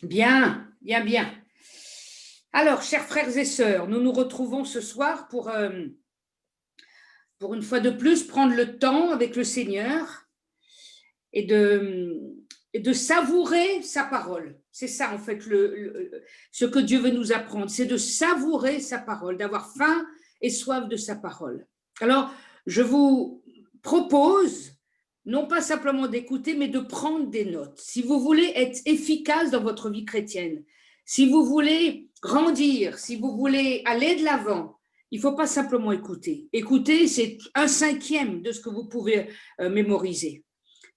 Bien, bien, bien. Alors, chers frères et sœurs, nous nous retrouvons ce soir pour une fois de plus prendre le temps avec le Seigneur et de savourer sa parole. C'est ça, en fait, ce que Dieu veut nous apprendre, c'est de savourer sa parole, d'avoir faim et soif de sa parole. Alors, je vous propose, non pas simplement d'écouter, mais de prendre des notes. Si vous voulez être efficace dans votre vie chrétienne, si vous voulez grandir, si vous voulez aller de l'avant, il ne faut pas simplement écouter. Écouter, c'est 1/5 de ce que vous pouvez mémoriser.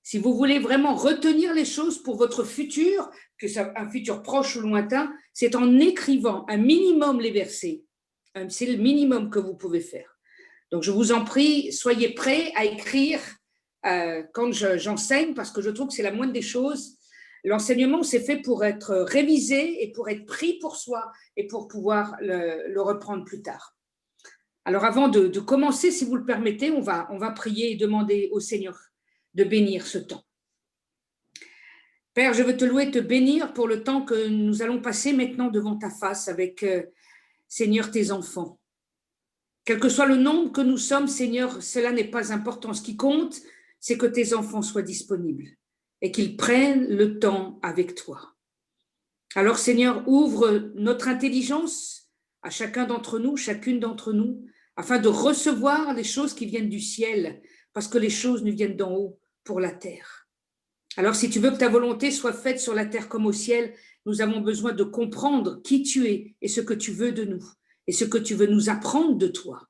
Si vous voulez vraiment retenir les choses pour votre futur, que ça, un futur proche ou lointain, c'est en écrivant un minimum les versets. C'est le minimum que vous pouvez faire. Donc, je vous en prie, soyez prêts à écrire quand j'enseigne, parce que je trouve que c'est la moindre des choses. L'enseignement, c'est fait pour être révisé et pour être pris pour soi et pour pouvoir le reprendre plus tard. Alors, avant de commencer, si vous le permettez, on va prier et demander au Seigneur de bénir ce temps. Père, je veux te louer, te bénir pour le temps que nous allons passer maintenant devant ta face avec, Seigneur, tes enfants. Quel que soit le nombre que nous sommes, Seigneur, cela n'est pas important. Ce qui compte, c'est que tes enfants soient disponibles et qu'ils prennent le temps avec toi. Alors, Seigneur, ouvre notre intelligence à chacun d'entre nous, chacune d'entre nous, afin de recevoir les choses qui viennent du ciel, parce que les choses nous viennent d'en haut pour la terre. Alors, si tu veux que ta volonté soit faite sur la terre comme au ciel, nous avons besoin de comprendre qui tu es et ce que tu veux de nous et ce que tu veux nous apprendre de toi.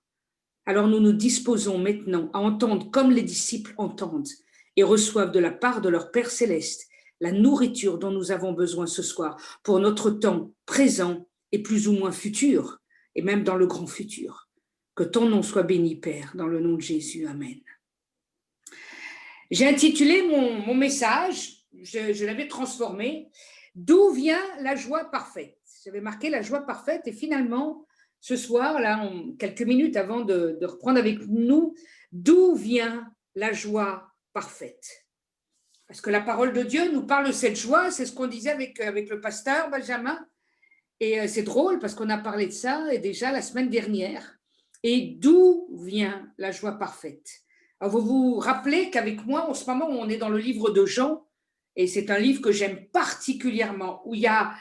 Alors, nous nous disposons maintenant à entendre comme les disciples entendent et reçoivent de la part de leur Père céleste la nourriture dont nous avons besoin ce soir pour notre temps présent et plus ou moins futur, et même dans le grand futur. Que ton nom soit béni, Père, dans le nom de Jésus. Amen. J'ai intitulé mon message, je l'avais transformé, « D'où vient la joie parfaite ?» J'avais marqué la joie parfaite et finalement, ce soir, là, quelques minutes avant de reprendre avec nous, d'où vient la joie parfaite? Parce que la parole de Dieu nous parle de cette joie, c'est ce qu'on disait avec le pasteur Benjamin, et c'est drôle parce qu'on a parlé de ça et déjà la semaine dernière. Et d'où vient la joie parfaite? Alors vous vous rappelez qu'avec moi, en ce moment, on est dans le livre de Jean, et c'est un livre que j'aime particulièrement, où il y a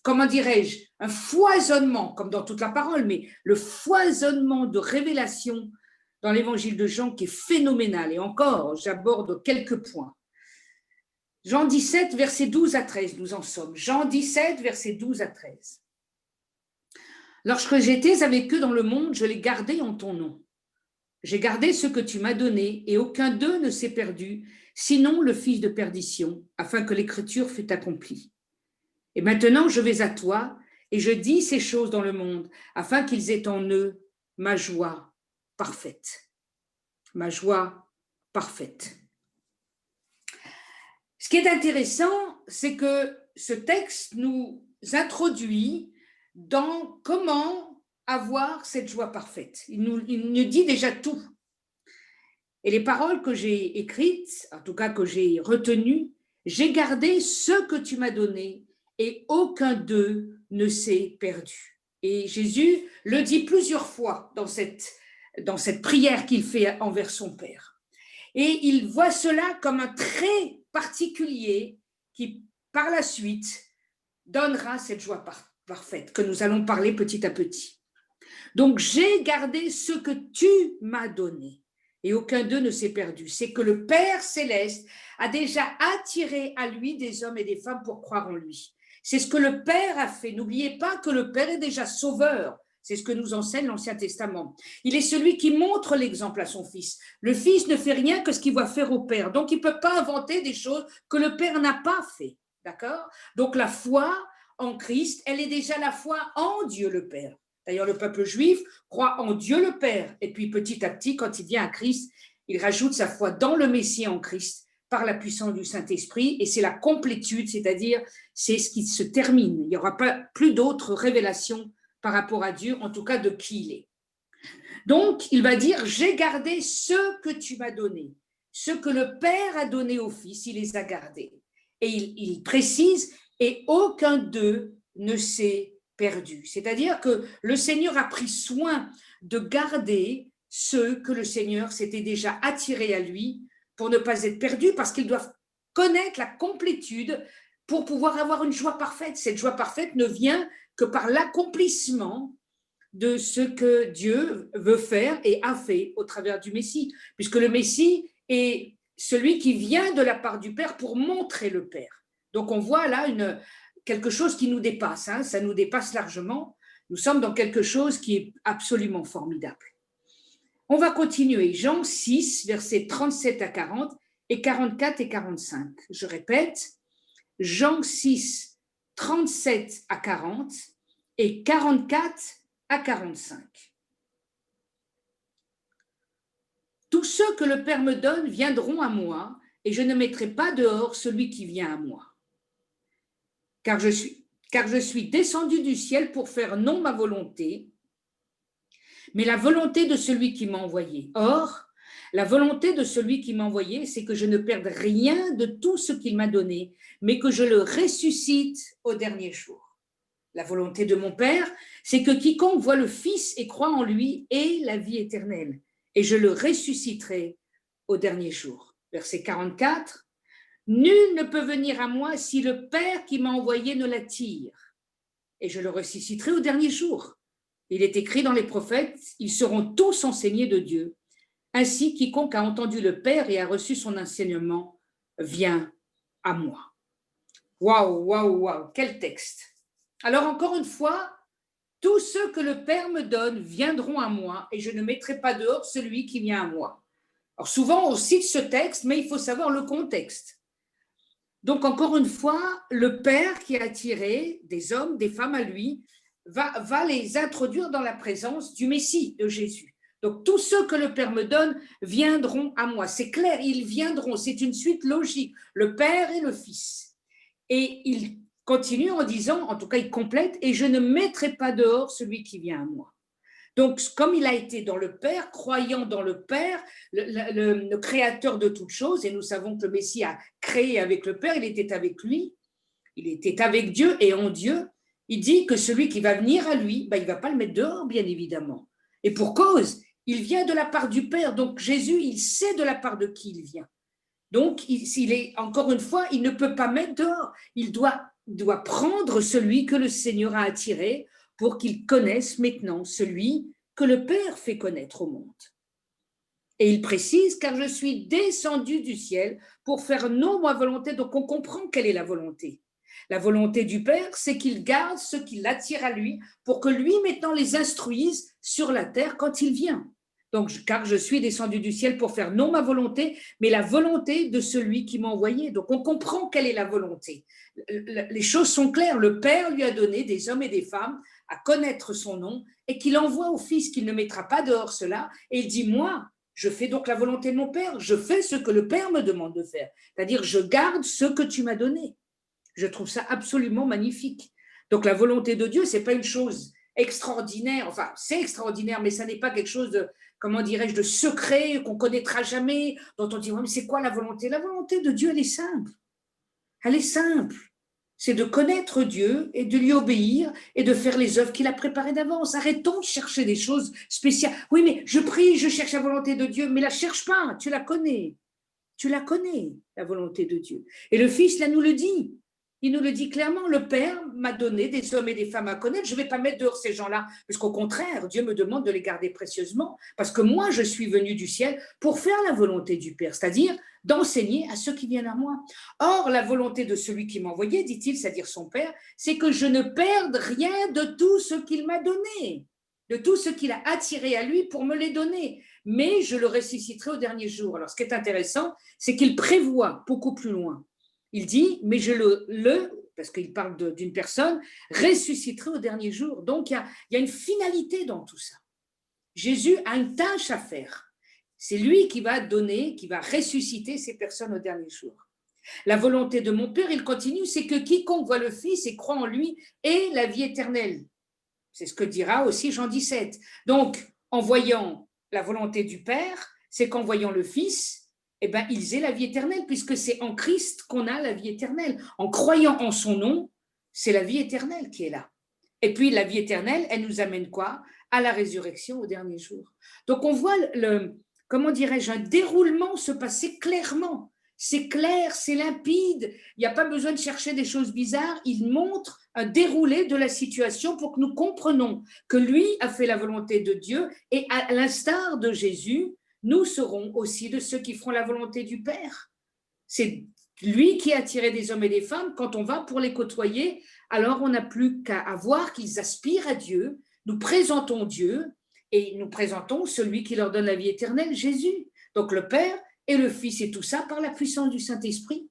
comment dirais-je, un foisonnement, comme dans toute la parole, mais le foisonnement de révélations dans l'évangile de Jean qui est phénoménal. Et encore, j'aborde quelques points. Jean 17, versets 12 à 13, nous en sommes. Jean 17, versets 12 à 13. Lorsque j'étais avec eux dans le monde, je les gardais en ton nom. J'ai gardé ce que tu m'as donné, et aucun d'eux ne s'est perdu, sinon le fils de perdition, afin que l'écriture fût accomplie. Et maintenant, je vais à toi, et je dis ces choses dans le monde, afin qu'ils aient en eux ma joie parfaite. Ma joie parfaite. Ce qui est intéressant, c'est que ce texte nous introduit dans comment avoir cette joie parfaite. Il nous dit déjà tout. Et les paroles que j'ai écrites, en tout cas que j'ai retenues, j'ai gardé ce que tu m'as donné et aucun d'eux ne s'est perdu. Et Jésus le dit plusieurs fois dans cette prière qu'il fait envers son Père. Et il voit cela comme un trait particulier qui, par la suite, donnera cette joie parfaite que nous allons parler petit à petit. Donc, j'ai gardé ce que tu m'as donné et aucun d'eux ne s'est perdu. C'est que le Père céleste a déjà attiré à lui des hommes et des femmes pour croire en lui. C'est ce que le Père a fait. N'oubliez pas que le Père est déjà sauveur. C'est ce que nous enseigne l'Ancien Testament. Il est celui qui montre l'exemple à son Fils. Le Fils ne fait rien que ce qu'il va faire au Père. Donc, il ne peut pas inventer des choses que le Père n'a pas fait. D'accord? Donc, la foi en Christ, elle est déjà la foi en Dieu le Père. D'ailleurs, le peuple juif croit en Dieu le Père. Et puis, petit à petit, quand il vient à Christ, il rajoute sa foi dans le Messie en Christ par la puissance du Saint-Esprit. Et c'est la complétude, c'est-à-dire c'est ce qui se termine. Il n'y aura pas plus d'autres révélations par rapport à Dieu, en tout cas de qui il est. Donc, il va dire, j'ai gardé ce que tu m'as donné. Ce que le Père a donné au Fils, il les a gardés. Et il précise, et aucun d'eux ne s'est perdu. C'est-à-dire que le Seigneur a pris soin de garder ceux que le Seigneur s'était déjà attirés à lui pour ne pas être perdus, parce qu'ils doivent connaître la complétude pour pouvoir avoir une joie parfaite. Cette joie parfaite ne vient que par l'accomplissement de ce que Dieu veut faire et a fait au travers du Messie, puisque le Messie est celui qui vient de la part du Père pour montrer le Père. Donc on voit là quelque chose qui nous dépasse, hein, ça nous dépasse largement. Nous sommes dans quelque chose qui est absolument formidable. On va continuer. Jean 6, versets 37 à 40 et 44 et 45. Je répète, Jean 6, 37 à 40 et 44 à 45. Tous ceux que le Père me donne viendront à moi, et je ne mettrai pas dehors celui qui vient à moi. Car je suis descendu du ciel pour faire non ma volonté, mais la volonté de celui qui m'a envoyé. Or, la volonté de celui qui m'a envoyé, c'est que je ne perde rien de tout ce qu'il m'a donné, mais que je le ressuscite au dernier jour. La volonté de mon Père, c'est que quiconque voit le Fils et croit en lui ait la vie éternelle, et je le ressusciterai au dernier jour. Verset 44. Nul ne peut venir à moi si le Père qui m'a envoyé ne l'attire, et je le ressusciterai au dernier jour. Il est écrit dans les prophètes, ils seront tous enseignés de Dieu. Ainsi, quiconque a entendu le Père et a reçu son enseignement vient à moi. Waouh, waouh, waouh, quel texte! Alors encore une fois, tous ceux que le Père me donne viendront à moi et je ne mettrai pas dehors celui qui vient à moi. Alors souvent on cite ce texte, mais il faut savoir le contexte. Donc encore une fois, le Père qui a attiré des hommes, des femmes à lui, va les introduire dans la présence du Messie, de Jésus. Donc tous ceux que le Père me donne viendront à moi. C'est clair, ils viendront, c'est une suite logique, le Père et le Fils. Et il continue en disant, en tout cas il complète, et je ne mettrai pas dehors celui qui vient à moi. Donc comme il a été dans le Père, croyant dans le Père, le créateur de toutes choses, et nous savons que le Messie a créé avec le Père, il était avec lui, il était avec Dieu et en Dieu, il dit que celui qui va venir à lui, il ne va pas le mettre dehors, bien évidemment. Et pour cause, il vient de la part du Père, donc Jésus, il sait de la part de qui il vient. Donc, encore une fois, il ne peut pas mettre dehors. Il doit prendre celui que le Seigneur a attiré pour qu'il connaisse maintenant celui que le Père fait connaître au monde. Et il précise, car je suis descendu du ciel pour faire non ma volonté. Donc, on comprend quelle est la volonté. La volonté du Père, c'est qu'il garde ce qui l'attire à lui pour que lui, maintenant, les instruise sur la terre quand il vient. Donc, car je suis descendu du ciel pour faire non ma volonté, mais la volonté de celui qui m'a envoyé. Donc, on comprend quelle est la volonté. Les choses sont claires. Le Père lui a donné des hommes et des femmes à connaître son nom et qu'il envoie au Fils, qu'il ne mettra pas dehors cela. Et il dit, moi, je fais donc la volonté de mon Père. Je fais ce que le Père me demande de faire. C'est-à-dire, je garde ce que tu m'as donné. Je trouve ça absolument magnifique. Donc, la volonté de Dieu, ce n'est pas une chose extraordinaire. Enfin, c'est extraordinaire, mais ça n'est pas quelque chose de, comment dirais-je, de secret qu'on connaîtra jamais, dont on dit, ouais, mais c'est quoi la volonté? La volonté de Dieu, elle est simple. Elle est simple. C'est de connaître Dieu et de lui obéir et de faire les œuvres qu'il a préparées d'avance. Arrêtons de chercher des choses spéciales. Oui, mais je prie, je cherche la volonté de Dieu, mais la cherche pas, tu la connais. Tu la connais, la volonté de Dieu. Et le Fils, là, nous le dit. Il nous le dit clairement, le Père m'a donné des hommes et des femmes à connaître, je ne vais pas mettre dehors ces gens-là, parce qu'au contraire, Dieu me demande de les garder précieusement, parce que moi, je suis venu du ciel pour faire la volonté du Père, c'est-à-dire d'enseigner à ceux qui viennent à moi. Or, la volonté de celui qui m'a envoyé, dit-il, c'est-à-dire son Père, c'est que je ne perde rien de tout ce qu'il m'a donné, de tout ce qu'il a attiré à lui pour me les donner, mais je le ressusciterai au dernier jour. Alors, ce qui est intéressant, c'est qu'il prévoit beaucoup plus loin. Il dit, mais je parce qu'il parle d'une personne, ressusciterai au dernier jour. Donc, il y a une finalité dans tout ça. Jésus a une tâche à faire. C'est lui qui va donner, qui va ressusciter ces personnes au dernier jour. La volonté de mon Père, il continue, c'est que quiconque voit le Fils et croit en lui ait la vie éternelle. C'est ce que dira aussi Jean 17. Donc, en voyant la volonté du Père, c'est qu'en voyant le Fils, ils aient la vie éternelle, puisque c'est en Christ qu'on a la vie éternelle. En croyant en son nom, c'est la vie éternelle qui est là. Et puis la vie éternelle, elle nous amène quoi? À la résurrection au dernier jour. Donc on voit comment dirais-je, un déroulement se passer clairement. C'est clair, c'est limpide, il n'y a pas besoin de chercher des choses bizarres, il montre un déroulé de la situation pour que nous comprenions que lui a fait la volonté de Dieu et à l'instar de Jésus, nous serons aussi de ceux qui feront la volonté du Père. C'est lui qui a attiré des hommes et des femmes. Quand on va pour les côtoyer, alors on n'a plus qu'à voir qu'ils aspirent à Dieu. Nous présentons Dieu et nous présentons celui qui leur donne la vie éternelle, Jésus. Donc le Père et le Fils et tout ça par la puissance du Saint-Esprit.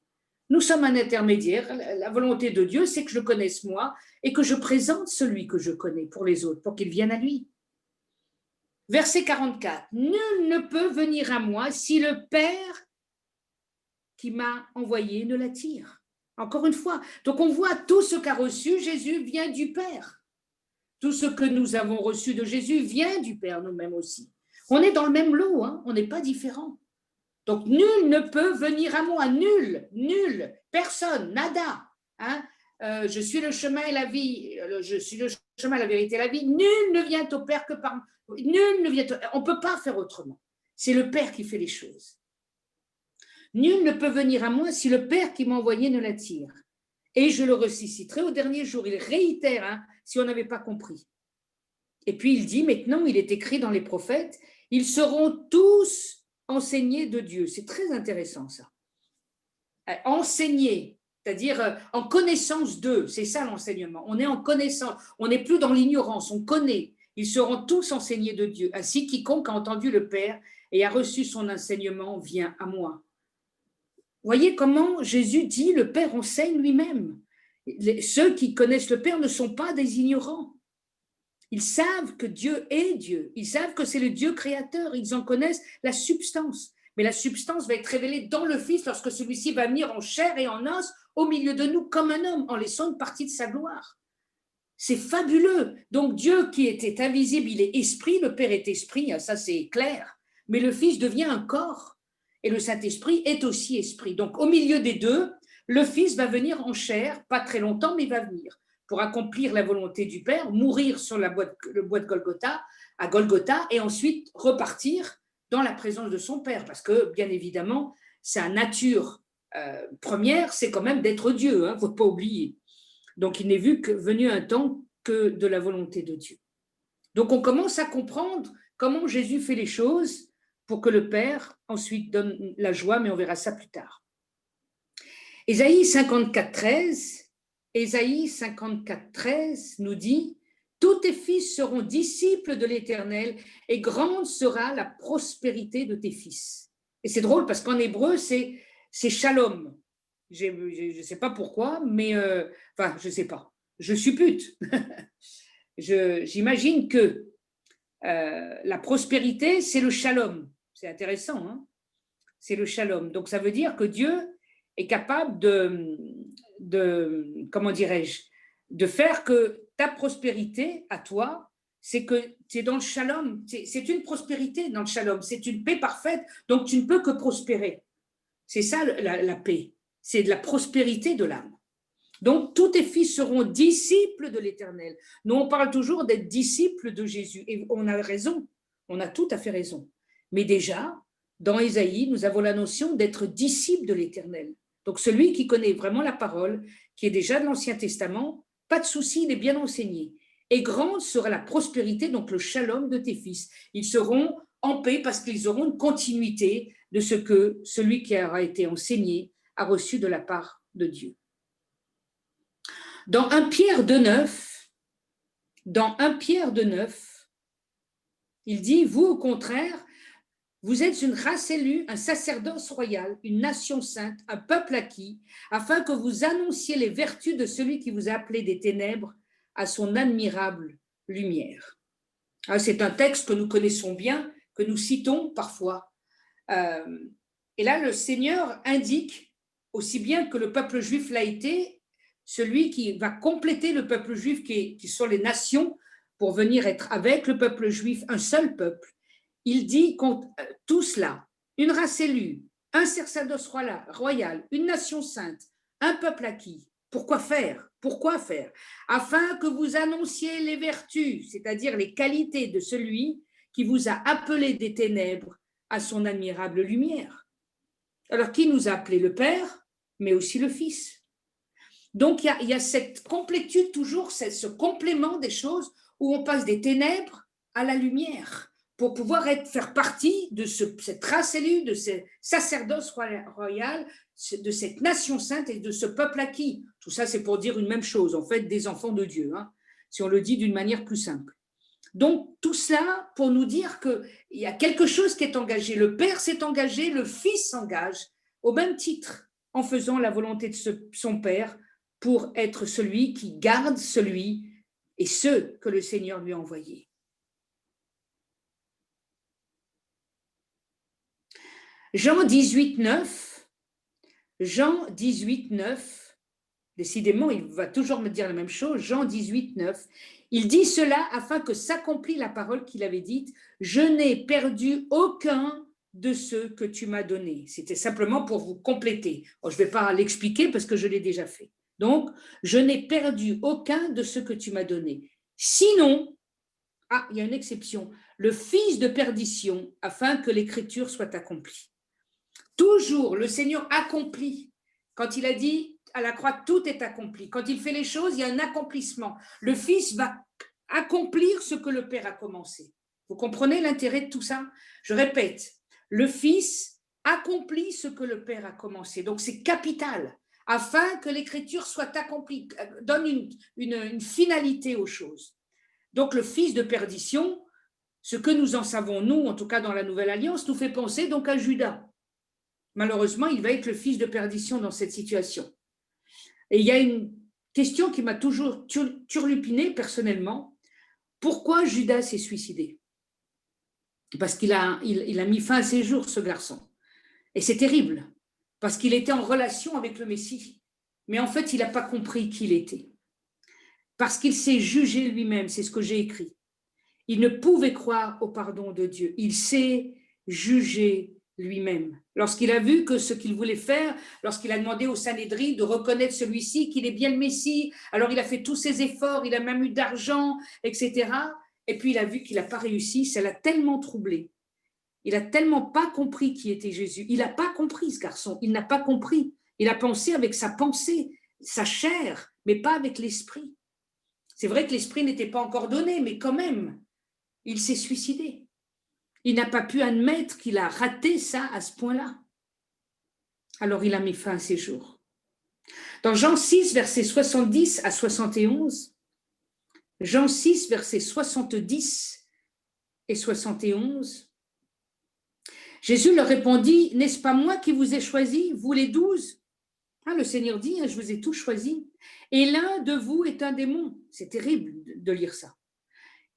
Nous sommes un intermédiaire. La volonté de Dieu, c'est que je connaisse moi et que je présente celui que je connais pour les autres, pour qu'ils viennent à lui. Verset 44. Nul ne peut venir à moi si le Père qui m'a envoyé ne l'attire. Encore une fois. Donc on voit tout ce qu'a reçu Jésus vient du Père. Tout ce que nous avons reçu de Jésus vient du Père nous-mêmes aussi. On est dans le même lot, hein, on n'est pas différents. Donc nul ne peut venir à moi, nul, personne, nada. Hein. Je suis le chemin et la vie, je suis le chemin, la vérité et la vie. Nul ne vient au Père que par moi. Nul ne vient. On ne peut pas faire autrement. C'est le Père qui fait les choses. Nul ne peut venir à moi si le Père qui m'a envoyé ne l'attire. Et je le ressusciterai au dernier jour. Il réitère, hein, si on n'avait pas compris. Et puis il dit, maintenant, il est écrit dans les prophètes, ils seront tous enseignés de Dieu. C'est très intéressant ça. Enseigner, c'est-à-dire en connaissance d'eux, c'est ça l'enseignement. On est en connaissance, on n'est plus dans l'ignorance, on connaît. Ils seront tous enseignés de Dieu. Ainsi, quiconque a entendu le Père et a reçu son enseignement vient à moi. Voyez comment Jésus dit, le Père enseigne lui-même. Ceux qui connaissent le Père ne sont pas des ignorants. Ils savent que Dieu est Dieu. Ils savent que c'est le Dieu créateur. Ils en connaissent la substance. Mais la substance va être révélée dans le Fils lorsque celui-ci va venir en chair et en os au milieu de nous comme un homme, en laissant une partie de sa gloire. C'est fabuleux. Donc Dieu qui était invisible, il est esprit, le Père est esprit, ça c'est clair. Mais le Fils devient un corps. Et le Saint-Esprit est aussi esprit. Donc au milieu des deux, le Fils va venir en chair, pas très longtemps, mais il va venir pour accomplir la volonté du Père, mourir sur le bois de Golgotha, à Golgotha, et ensuite repartir dans la présence de son Père. Parce que, bien évidemment, sa nature première, c'est quand même d'être Dieu, il ne faut pas oublier. Donc il n'est venu un temps que de la volonté de Dieu. Donc on commence à comprendre comment Jésus fait les choses pour que le Père ensuite donne la joie, mais on verra ça plus tard. Ésaïe 54, 13 nous dit « Tous tes fils seront disciples de l'Éternel et grande sera la prospérité de tes fils. » Et c'est drôle parce qu'en hébreu, c'est shalom. Je ne sais pas pourquoi, mais enfin, je ne sais pas. Je suppute. J'imagine que la prospérité, c'est le shalom. C'est intéressant, hein? C'est le shalom. Donc, ça veut dire que Dieu est capable comment dirais-je, de faire que ta prospérité à toi, c'est que tu es dans le shalom. C'est une prospérité dans le shalom. C'est une paix parfaite, donc tu ne peux que prospérer. C'est ça la paix. C'est de la prospérité de l'âme. Donc, tous tes fils seront disciples de l'Éternel. Nous, on parle toujours d'être disciples de Jésus. Et on a raison. On a tout à fait raison. Mais déjà, dans Ésaïe, nous avons la notion d'être disciple de l'Éternel. Donc, celui qui connaît vraiment la parole, qui est déjà de l'Ancien Testament, pas de souci, il est bien enseigné. Et grande sera la prospérité, donc le shalom de tes fils. Ils seront en paix parce qu'ils auront une continuité de ce que celui qui aura été enseigné a reçu de la part de Dieu. Dans 1 Pierre 2,9, il dit, vous au contraire, vous êtes une race élue, un sacerdoce royal, une nation sainte, un peuple acquis, afin que vous annonciez les vertus de celui qui vous a appelé des ténèbres à son admirable lumière. C'est un texte que nous connaissons bien, que nous citons parfois. Et là, le Seigneur indique, aussi bien que le peuple juif l'a été, celui qui va compléter le peuple juif qui sont les nations pour venir être avec le peuple juif, un seul peuple. Il dit tout cela, une race élue, un sacerdoce royal, une nation sainte, un peuple acquis, Pourquoi faire? Pourquoi faire? Afin que vous annonciez les vertus, c'est-à-dire les qualités de celui qui vous a appelé des ténèbres à son admirable lumière. Alors, qui nous a appelé? Le Père, mais aussi le Fils. Donc, il y a cette complétude toujours, ce complément des choses où on passe des ténèbres à la lumière pour pouvoir faire partie de cette race élue, de ce sacerdoce royal, de cette nation sainte et de ce peuple acquis. Tout ça, c'est pour dire une même chose, en fait, des enfants de Dieu, hein, si on le dit d'une manière plus simple. Donc, tout cela pour nous dire qu'il y a quelque chose qui est engagé. Le Père s'est engagé, le Fils s'engage au même titre en faisant la volonté de son Père pour être celui qui garde celui et ceux que le Seigneur lui a envoyés. Jean 18, 9, Jean 18, 9, décidément, il va toujours me dire la même chose, Jean 18, 9, il dit cela afin que s'accomplisse la parole qu'il avait dite, je n'ai perdu aucun de ceux que tu m'as donnés. C'était simplement pour vous compléter. Je ne vais pas l'expliquer parce que je l'ai déjà fait. Donc, je n'ai perdu aucun de ceux que tu m'as donnés. Sinon, il y a une exception, le fils de perdition, afin que l'écriture soit accomplie. Toujours, le Seigneur accomplit. Quand il a dit à la croix, tout est accompli. Quand il fait les choses, il y a un accomplissement. Le Fils va accomplir ce que le Père a commencé. Vous comprenez l'intérêt de tout ça? Je répète, le Fils accomplit ce que le Père a commencé. Donc, c'est capital, afin que l'écriture soit accomplie, donne une finalité aux choses. Donc, le fils de perdition, ce que nous en savons, nous, en tout cas dans la Nouvelle Alliance, nous fait penser donc à Judas. Malheureusement, il va être le fils de perdition dans cette situation. Et il y a une question qui m'a toujours turlupiné personnellement. Pourquoi Judas s'est suicidé? Parce qu'il a mis fin à ses jours, ce garçon. Et c'est terrible, parce qu'il était en relation avec le Messie. Mais en fait, il n'a pas compris qui il était. Parce qu'il s'est jugé lui-même, c'est ce que j'ai écrit. Il ne pouvait croire au pardon de Dieu. Il s'est jugé lui-même. Lorsqu'il a vu que ce qu'il voulait faire, lorsqu'il a demandé au Sanhédrin de reconnaître celui-ci, qu'il est bien le Messie, alors il a fait tous ses efforts, il a même eu d'argent, etc. Et puis il a vu qu'il n'a pas réussi, ça l'a tellement troublé. Il n'a tellement pas compris qui était Jésus. Il n'a pas compris, ce garçon, il n'a pas compris. Il a pensé avec sa pensée, sa chair, mais pas avec l'esprit. C'est vrai que l'esprit n'était pas encore donné, mais quand même, il s'est suicidé. Il n'a pas pu admettre qu'il a raté ça à ce point-là. Alors il a mis fin à ses jours. Dans Jean 6, versets 70 à 71, Jean 6, versets 70 et 71, Jésus leur répondit, « N'est-ce pas moi qui vous ai choisi, vous les 12 ?» Le Seigneur dit, « Je vous ai tous choisis. Et l'un de vous est un démon. » C'est terrible de lire ça.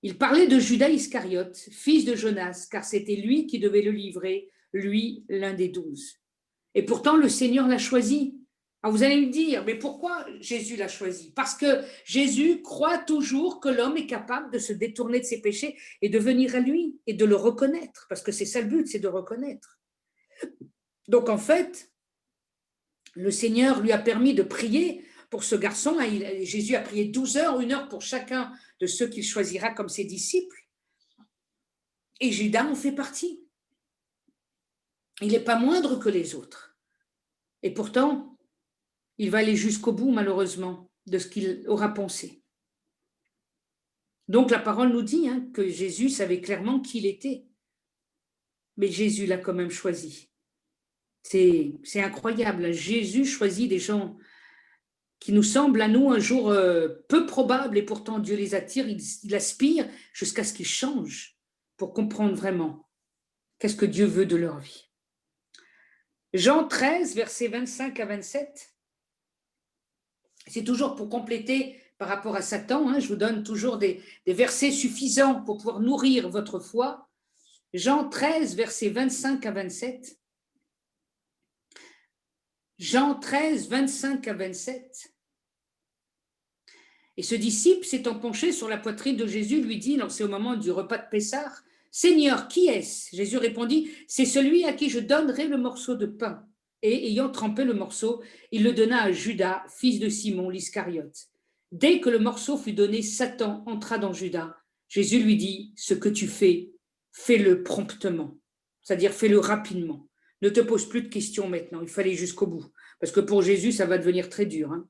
Il parlait de Judas Iscariote, fils de Jonas, car c'était lui qui devait le livrer, lui, l'un des 12. Et pourtant, le Seigneur l'a choisi. Alors vous allez me dire, mais pourquoi Jésus l'a choisi? Parce que Jésus croit toujours que l'homme est capable de se détourner de ses péchés et de venir à lui et de le reconnaître, parce que c'est ça le but, c'est de reconnaître. Donc en fait, le Seigneur lui a permis de prier pour ce garçon. Jésus a prié 12 heures, 1 heure pour chacun de ceux qu'il choisira comme ses disciples. Et Judas en fait partie. Il n'est pas moindre que les autres. Et pourtant, il va aller jusqu'au bout, malheureusement, de ce qu'il aura pensé. Donc la parole nous dit que Jésus savait clairement qui il était. Mais Jésus l'a quand même choisi. C'est incroyable. Jésus choisit des gens qui nous semblent à nous un jour peu probables, et pourtant Dieu les attire, il aspire jusqu'à ce qu'ils changent pour comprendre vraiment qu'est-ce que Dieu veut de leur vie. Jean 13, versets 25 à 27, c'est toujours pour compléter par rapport à Satan, je vous donne toujours des versets suffisants pour pouvoir nourrir votre foi. Jean 13, versets 25 à 27. Jean 13, 25 à 27. Et ce disciple, s'étant penché sur la poitrine de Jésus, lui dit, c'est au moment du repas de Pessah, « Seigneur, qui est-ce » Jésus répondit, « C'est celui à qui je donnerai le morceau de pain. » Et ayant trempé le morceau, il le donna à Judas, fils de Simon l'Iscariote. Dès que le morceau fut donné, Satan entra dans Judas. Jésus lui dit, ce que tu fais, fais-le promptement, c'est-à-dire fais-le rapidement. Ne te pose plus de questions maintenant, il faut aller jusqu'au bout. Parce que pour Jésus, ça va devenir très dur. Hein.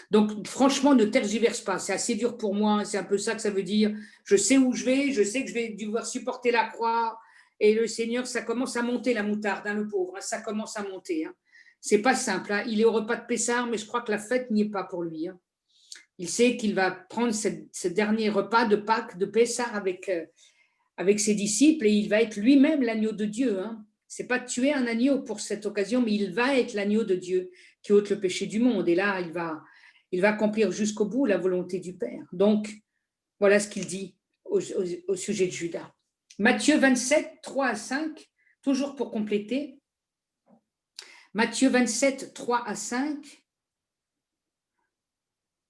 Donc, franchement, ne tergiverse pas. C'est assez dur pour moi. C'est un peu ça que ça veut dire. Je sais où je vais. Je sais que je vais devoir supporter la croix. Et le Seigneur, ça commence à monter la moutarde, hein, le pauvre. Hein, ça commence à monter. Hein. C'est pas simple. Hein. Il est au repas de Pessah, mais je crois que la fête n'y est pas pour lui. Hein. Il sait qu'il va prendre ce dernier repas de Pâques, de Pessah avec ses disciples et il va être lui-même l'agneau de Dieu. Hein. C'est pas tuer un agneau pour cette occasion, mais il va être l'agneau de Dieu qui ôte le péché du monde. Et là, il va accomplir jusqu'au bout la volonté du Père. Donc, voilà ce qu'il dit au sujet de Judas. Matthieu 27, 3 à 5, toujours pour compléter. Matthieu 27, 3 à 5.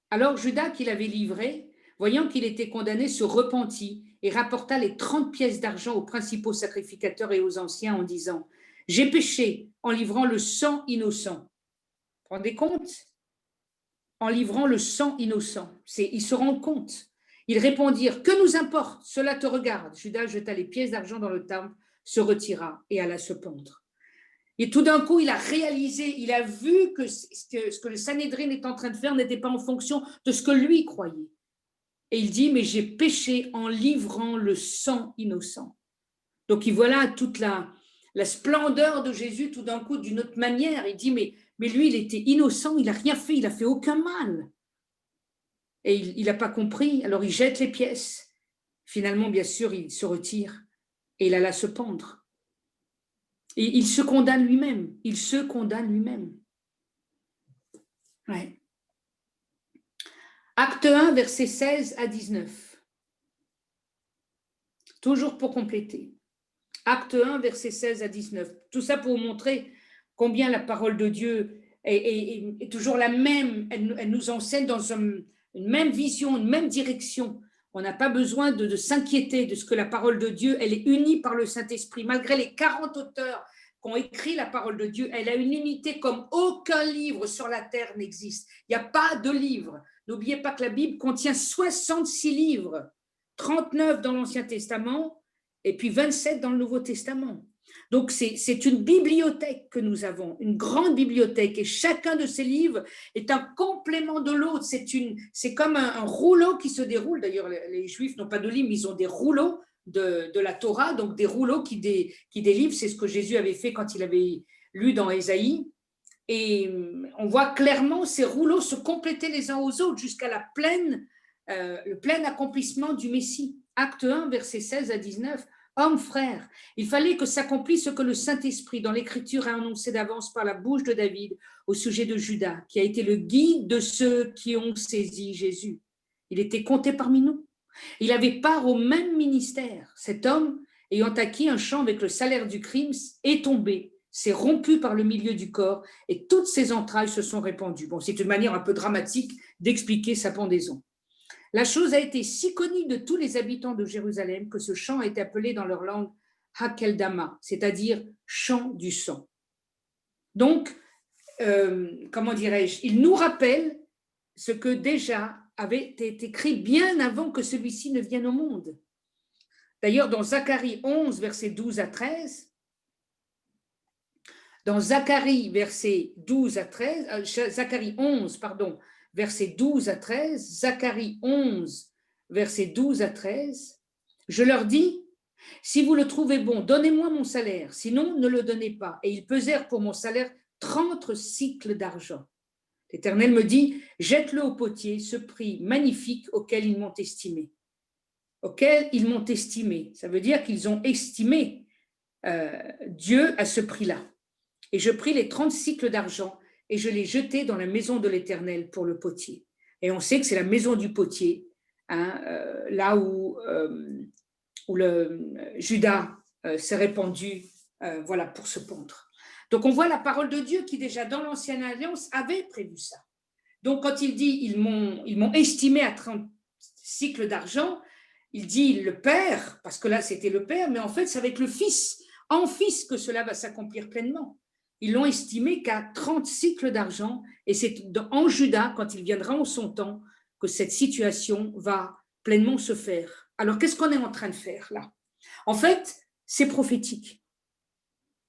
Alors Judas, qui l'avait livré, voyant qu'il était condamné, se repentit et rapporta les 30 pièces d'argent aux principaux sacrificateurs et aux anciens en disant « J'ai péché en livrant le sang innocent. » Vous vous rendez compte ? En livrant le sang innocent. Ils se rendent compte. Ils répondirent « Que nous importe ? Cela te regarde. » Judas jeta les pièces d'argent dans le temple, se retira et alla se pendre. Et tout d'un coup, il a réalisé, il a vu que ce que le Sanhédrin est en train de faire n'était pas en fonction de ce que lui croyait. Et il dit, mais j'ai péché en livrant le sang innocent. Donc, il voit là toute la splendeur de Jésus tout d'un coup d'une autre manière. Il dit, mais lui, il était innocent, il n'a rien fait, il n'a fait aucun mal. Et il n'a pas compris, alors il jette les pièces. Finalement, bien sûr, il se retire et il alla se pendre. Et il se condamne lui-même. Il se condamne lui-même. Ouais. Acte 1, versets 16 à 19. Toujours pour compléter. Acte 1, versets 16 à 19. Tout ça pour vous montrer combien la parole de Dieu est toujours la même. Elle nous enseigne dans une même vision, une même direction. On n'a pas besoin de s'inquiéter de ce que la parole de Dieu, elle est unie par le Saint-Esprit. Malgré les 40 auteurs qui ont écrit la parole de Dieu, elle a une unité comme aucun livre sur la terre n'existe. Il n'y a pas de livre. N'oubliez pas que la Bible contient 66 livres, 39 dans l'Ancien Testament et puis 27 dans le Nouveau Testament. Donc, c'est une bibliothèque que nous avons, une grande bibliothèque, et chacun de ces livres est un complément de l'autre. C'est comme un rouleau qui se déroule. D'ailleurs, les Juifs n'ont pas de livre, mais ils ont des rouleaux de la Torah, donc des rouleaux qui délivrent. C'est ce que Jésus avait fait quand il avait lu dans Ésaïe. Et on voit clairement ces rouleaux se compléter les uns aux autres jusqu'à le plein accomplissement du Messie. Acte 1, versets 16 à 19. Hommes, frères, il fallait que s'accomplisse ce que le Saint-Esprit dans l'Écriture a annoncé d'avance par la bouche de David au sujet de Judas, qui a été le guide de ceux qui ont saisi Jésus. Il était compté parmi nous. Il avait part au même ministère. Cet homme, ayant acquis un champ avec le salaire du crime, est tombé, s'est rompu par le milieu du corps et toutes ses entrailles se sont répandues. Bon, c'est une manière un peu dramatique d'expliquer sa pendaison. La chose a été si connue de tous les habitants de Jérusalem que ce chant est appelé dans leur langue Hakeldama, c'est-à-dire chant du sang. Donc, comment dirais-je, il nous rappelle ce que déjà avait été écrit bien avant que celui-ci ne vienne au monde. D'ailleurs, dans Zacharie 11, versets 12 à 13, dans Zacharie, versets 12 à 13, Zacharie 11, pardon, versets 12 à 13, Zacharie 11, versets 12 à 13, je leur dis, si vous le trouvez bon, donnez-moi mon salaire, sinon ne le donnez pas. Et ils pesèrent pour mon salaire 30 cycles d'argent. L'Éternel me dit, jette-le au potier, ce prix magnifique auquel ils m'ont estimé. Auquel ils m'ont estimé. Ça veut dire qu'ils ont estimé Dieu à ce prix-là. Et je pris les 30 cycles d'argent et je les jetai dans la maison de l'Éternel pour le potier. Et on sait que c'est la maison du potier, hein, là où Judas s'est répandu voilà, pour se pendre. Donc on voit la parole de Dieu qui déjà dans l'Ancienne Alliance avait prévu ça. Donc quand il dit ils m'ont estimé à 30 cycles d'argent, il dit le Père, parce que là c'était le Père, mais en fait c'est avec le Fils, en Fils que cela va s'accomplir pleinement. ils l'ont estimé qu'à 30 cycles d'argent, et c'est en Juda, quand il viendra en son temps, que cette situation va pleinement se faire. Alors, qu'est-ce qu'on est en train de faire là? En fait, c'est prophétique.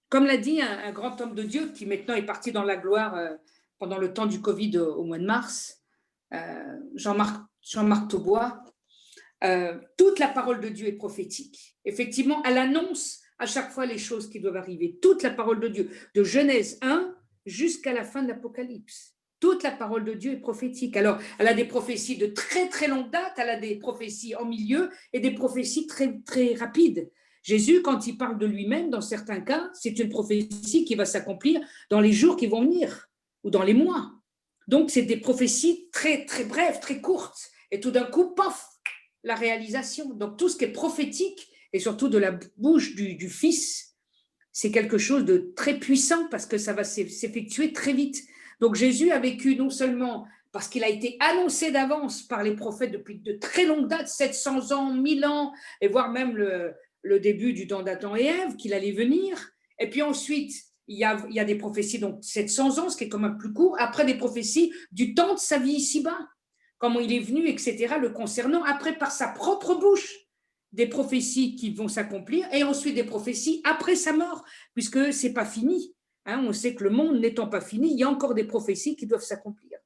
Comme l'a dit un grand homme de Dieu qui maintenant est parti dans la gloire pendant le temps du Covid au mois de mars, Jean-Marc Taubois, toute la parole de Dieu est prophétique. Effectivement, elle annonce à chaque fois les choses qui doivent arriver. Toute la parole de Dieu, de Genèse 1 jusqu'à la fin de l'Apocalypse. Toute la parole de Dieu est prophétique. Alors, elle a des prophéties de très, très longue date, elle a des prophéties en milieu et des prophéties très, très rapides. Jésus, quand il parle de lui-même, dans certains cas, c'est une prophétie qui va s'accomplir dans les jours qui vont venir ou dans les mois. Donc, c'est des prophéties très, très brèves, très courtes. Et tout d'un coup, paf, la réalisation. Donc, tout ce qui est prophétique, et surtout de la bouche du Fils, c'est quelque chose de très puissant parce que ça va s'effectuer très vite. Donc, Jésus a vécu non seulement parce qu'il a été annoncé d'avance par les prophètes depuis de très longues dates, 700 ans, 1000 ans, et voire même le début du temps d'Adam et Ève, qu'il allait venir. Et puis ensuite, il y a des prophéties, donc 700 ans, ce qui est quand même plus court, après des prophéties du temps de sa vie ici-bas, comment il est venu, etc., le concernant, après par sa propre bouche, des prophéties qui vont s'accomplir, et ensuite des prophéties après sa mort, puisque ce n'est pas fini. Hein, on sait que le monde n'étant pas fini, il y a encore des prophéties qui doivent s'accomplir.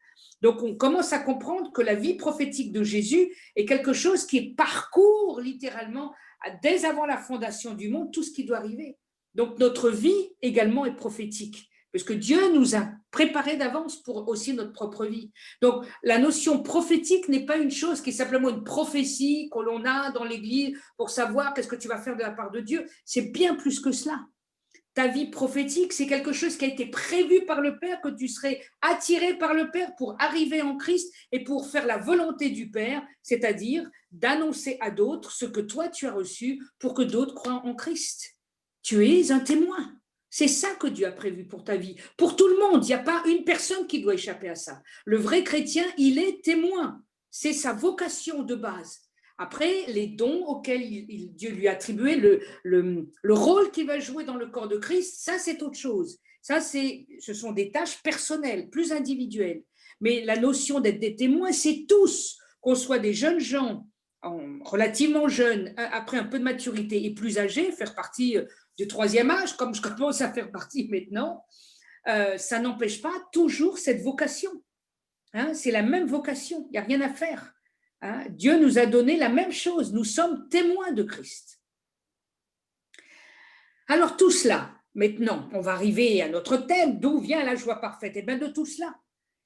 Donc on commence à comprendre que la vie prophétique de Jésus est quelque chose qui parcourt littéralement, dès avant la fondation du monde, tout ce qui doit arriver. Donc notre vie également est prophétique, parce que Dieu nous a préparés d'avance pour aussi notre propre vie. Donc la notion prophétique n'est pas une chose qui est simplement une prophétie que l'on a dans l'Église pour savoir qu'est-ce que tu vas faire de la part de Dieu. C'est bien plus que cela. Ta vie prophétique, c'est quelque chose qui a été prévu par le Père, que tu serais attiré par le Père pour arriver en Christ et pour faire la volonté du Père, c'est-à-dire d'annoncer à d'autres ce que toi tu as reçu pour que d'autres croient en Christ. Tu es un témoin. C'est ça que Dieu a prévu pour ta vie. Pour tout le monde, il n'y a pas une personne qui doit échapper à ça. Le vrai chrétien, il est témoin. C'est sa vocation de base. Après, les dons auxquels Dieu lui a attribué, le rôle qu'il va jouer dans le corps de Christ, ça c'est autre chose. Ça, ce sont des tâches personnelles, plus individuelles. Mais la notion d'être des témoins, c'est tous, qu'on soit des jeunes gens, relativement jeunes, après un peu de maturité et plus âgés, faire partie du troisième âge, comme je commence à faire partie maintenant, ça n'empêche pas toujours cette vocation. Hein, c'est la même vocation, il n'y a rien à faire. Hein, Dieu nous a donné la même chose, nous sommes témoins de Christ. Alors tout cela, maintenant, on va arriver à notre thème, d'où vient la joie parfaite? Eh bien de tout cela,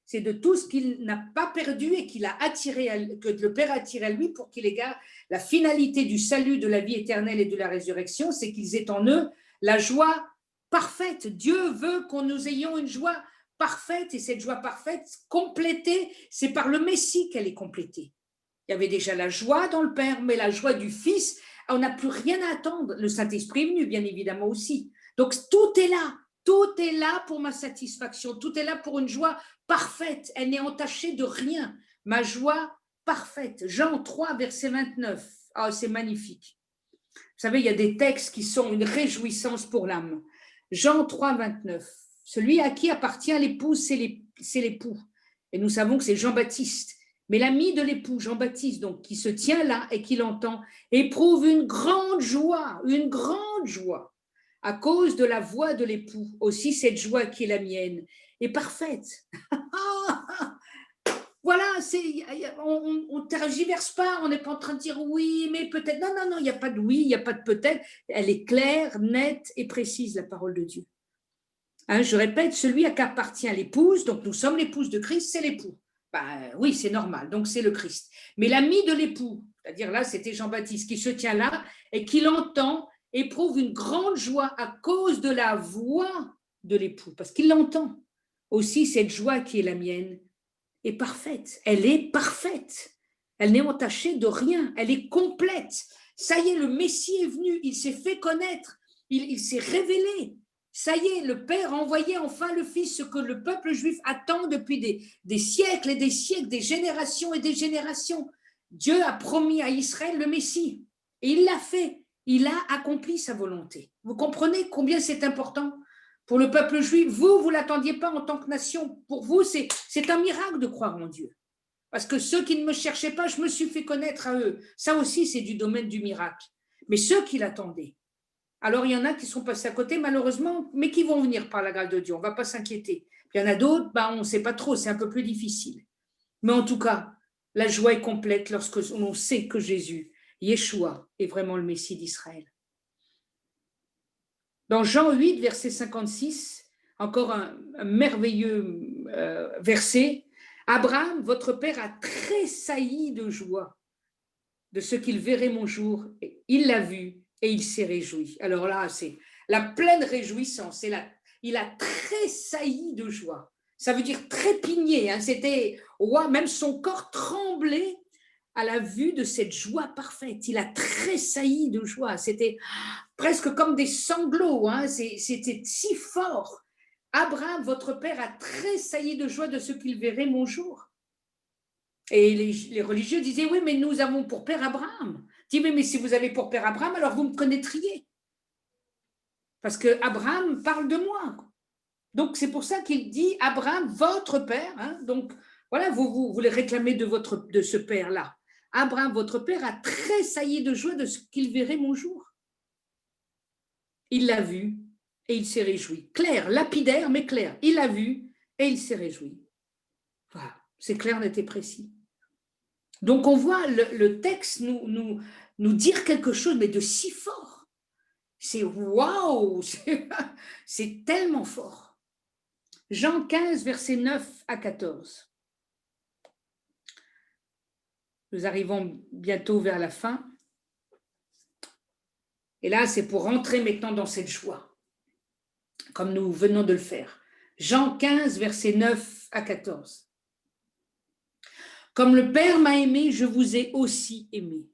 c'est de tout ce qu'il n'a pas perdu et qu'il a attiré, que le Père a attiré à lui pour qu'il égare la finalité du salut, de la vie éternelle et de la résurrection, c'est qu'ils aient en eux la joie parfaite. Dieu veut que nous ayons une joie parfaite, et cette joie parfaite complétée, c'est par le Messie qu'elle est complétée. Il y avait déjà la joie dans le Père, mais la joie du Fils, on n'a plus rien à attendre. Le Saint-Esprit est venu, bien évidemment aussi. Donc tout est là pour ma satisfaction, tout est là pour une joie parfaite, elle n'est entachée de rien. Ma joie parfaite. Jean 3, verset 29. Ah, c'est magnifique. Vous savez, il y a des textes qui sont une réjouissance pour l'âme. Jean 3, 29. Celui à qui appartient l'épouse, c'est l'époux. Et nous savons que c'est Jean-Baptiste. Mais l'ami de l'époux, Jean-Baptiste, donc, qui se tient là et qui l'entend, éprouve une grande joie à cause de la voix de l'époux. Aussi, cette joie qui est la mienne est parfaite. Voilà, on ne tergiverse pas, on n'est pas en train de dire oui, mais peut-être. Non, il n'y a pas de oui, il n'y a pas de peut-être. Elle est claire, nette et précise, la parole de Dieu. Hein, je répète, celui à qui appartient l'épouse, donc nous sommes l'épouse de Christ, c'est l'époux. Ben, oui, c'est normal, donc c'est le Christ. Mais l'ami de l'époux, c'est-à-dire là, c'était Jean-Baptiste, qui se tient là et qui l'entend, éprouve une grande joie à cause de la voix de l'époux, parce qu'il l'entend. Aussi, cette joie qui est la mienne est parfaite. Elle est parfaite. Elle n'est entachée de rien. Elle est complète. Ça y est, le Messie est venu. Il s'est fait connaître. Il s'est révélé. Ça y est, le Père a envoyé enfin le Fils, ce que le peuple juif attend depuis des siècles et des siècles, des générations et des générations. Dieu a promis à Israël le Messie. Et il l'a fait. Il a accompli sa volonté. Vous comprenez combien c'est important Pour le peuple juif, vous ne l'attendiez pas en tant que nation. Pour vous, c'est un miracle de croire en Dieu. Parce que ceux qui ne me cherchaient pas, je me suis fait connaître à eux. Ça aussi, c'est du domaine du miracle. Mais ceux qui l'attendaient, alors il y en a qui sont passés à côté, malheureusement, mais qui vont venir par la grâce de Dieu. On ne va pas s'inquiéter. Il y en a d'autres, on ne sait pas trop, c'est un peu plus difficile. Mais en tout cas, la joie est complète lorsque l'on sait que Jésus, Yeshua, est vraiment le Messie d'Israël. Dans Jean 8, verset 56, encore un merveilleux verset, Abraham, votre père, a tressailli de joie de ce qu'il verrait mon jour. Il l'a vu et il s'est réjoui. Alors là, c'est la pleine réjouissance. Il a tressailli de joie. Ça veut dire trépigner. C'était, même son corps tremblait à la vue de cette joie parfaite. Il a tressailli de joie. C'était presque comme des sanglots. C'était si fort. Abraham, votre père, a tressailli de joie de ce qu'il verrait mon jour. Et les religieux disaient, oui, mais nous avons pour père Abraham. Il dit, mais si vous avez pour père Abraham, alors vous me connaîtriez. Parce que Abraham parle de moi. Donc, c'est pour ça qu'il dit, Abraham, votre père. Donc, voilà, vous les réclamez de ce père-là. Abraham, votre père, a tressailli de joie de ce qu'il verrait mon jour. Il l'a vu et il s'est réjoui. Clair, lapidaire, mais clair. Il l'a vu et il s'est réjoui. Voilà, c'est clair, net et précis. Donc, on voit le texte nous dire quelque chose, mais de si fort. C'est waouh, c'est tellement fort. Jean 15, versets 9 à 14. Nous arrivons bientôt vers la fin. Et là, c'est pour rentrer maintenant dans cette joie, comme nous venons de le faire. Jean 15, versets 9 à 14. Comme le Père m'a aimé, je vous ai aussi aimé.